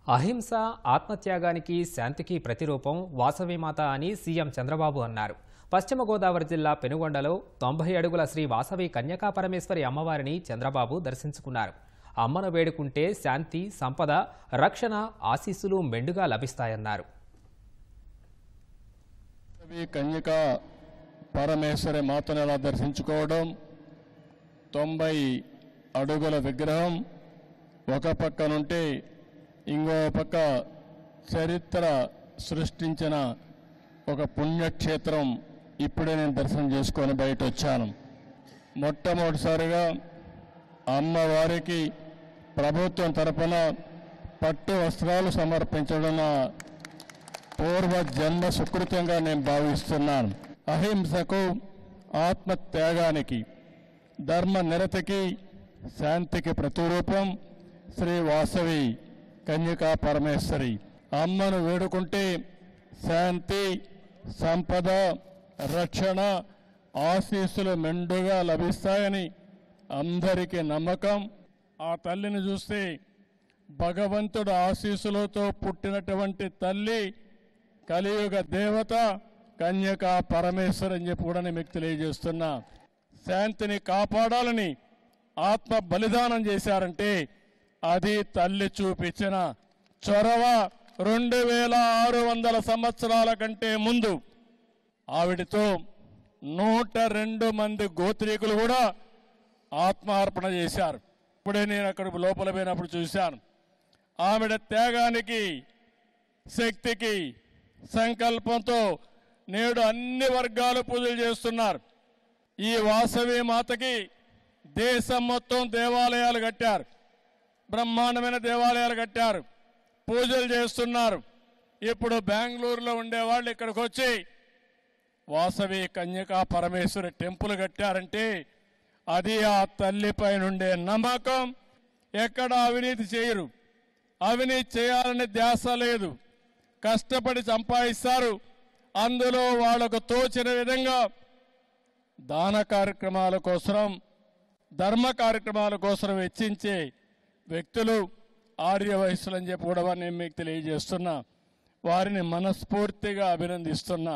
అహింస ఆత్మత్యాగానికి శాంతికి ప్రతిరూపం వాసవిమాత అని సీఎం చంద్రబాబు అన్నారు. పశ్చిమ గోదావరి జిల్లా పెనుగొండలో 90 అడుగుల శ్రీ వాసవి కన్యకా పరమేశ్వరి అమ్మవారిని చంద్రబాబు దర్శించుకున్నారు. అమ్మను వేడుకుంటే శాంతి, సంపద, రక్షణ, ఆశీస్సులు మెండుగా లభిస్తాయన్నారు. కన్యకా పరమేశ్వరి మాతను ఎలా దర్శించుకోవడం, 90 అడుగుల విగ్రహం ఒక పక్కనుంటే ఇంకో పక్క చరిత్ర సృష్టించిన ఒక పుణ్యక్షేత్రం ఇప్పుడే నేను దర్శనం చేసుకొని బయట వచ్చాను. మొట్టమొదటిసారిగా అమ్మవారికి ప్రభుత్వం తరపున పట్టు వస్త్రాలు సమర్పించడం పూర్వ జన్మ సుకృతంగా నేను భావిస్తున్నాను. అహింసకు, ఆత్మత్యాగానికి, ధర్మ నిరతికి, శాంతికి ప్రతిరూపం శ్రీ వాసవి కన్యకా పరమేశ్వరి. అమ్మను వేడుకుంటే శాంతి, సంపద, రక్షణ, ఆశీస్సులు మెండుగా లభిస్తాయని అందరికీ నమ్మకం. ఆ తల్లిని చూస్తే భగవంతుడు ఆశీస్సులతో పుట్టినటువంటి తల్లి, కలియుగ దేవత కన్యకా పరమేశ్వరి అని చెప్పి కూడా మీకు తెలియజేస్తున్నా. శాంతిని కాపాడాలని ఆత్మ బలిదానం చేశారంటే అది తల్లి చూపించిన చొరవ. 2600 సంవత్సరాల కంటే ముందు ఆవిడతో 102 మంది గోత్రీకులు కూడా ఆత్మార్పణ చేశారు. ఇప్పుడే నేను అక్కడ లోపల పోయినప్పుడు చూశాను. ఆవిడ త్యాగానికి, శక్తికి, సంకల్పంతో నేడు అన్ని వర్గాలు పూజలు చేస్తున్నారు. ఈ వాసవి మాతకి దేశం మొత్తం దేవాలయాలు కట్టారు, బ్రహ్మాండమైన దేవాలయాలు కట్టారు, పూజలు చేస్తున్నారు. ఇప్పుడు బెంగళూరులో ఉండేవాళ్ళు ఇక్కడికి వచ్చి వాసవి కన్యకా పరమేశ్వరి టెంపుల్ కట్టారంటే అది ఆ తల్లిపై నుండే నమ్మకం. ఎక్కడ అవినీతి చేయరు, అవినీతి చేయాలనే ధ్యాస లేదు. కష్టపడి సంపాదిస్తారు. అందులో వాళ్లకు తోచిన విధంగా దాన కార్యక్రమాల కోసం, ధర్మ కార్యక్రమాల కోసం వెచ్చించే వ్యక్తులు ఆర్య వయస్సులని చెప్పి కూడా నేను మీకు తెలియజేస్తున్నా. వారిని మనస్ఫూర్తిగా అభినందిస్తున్నా.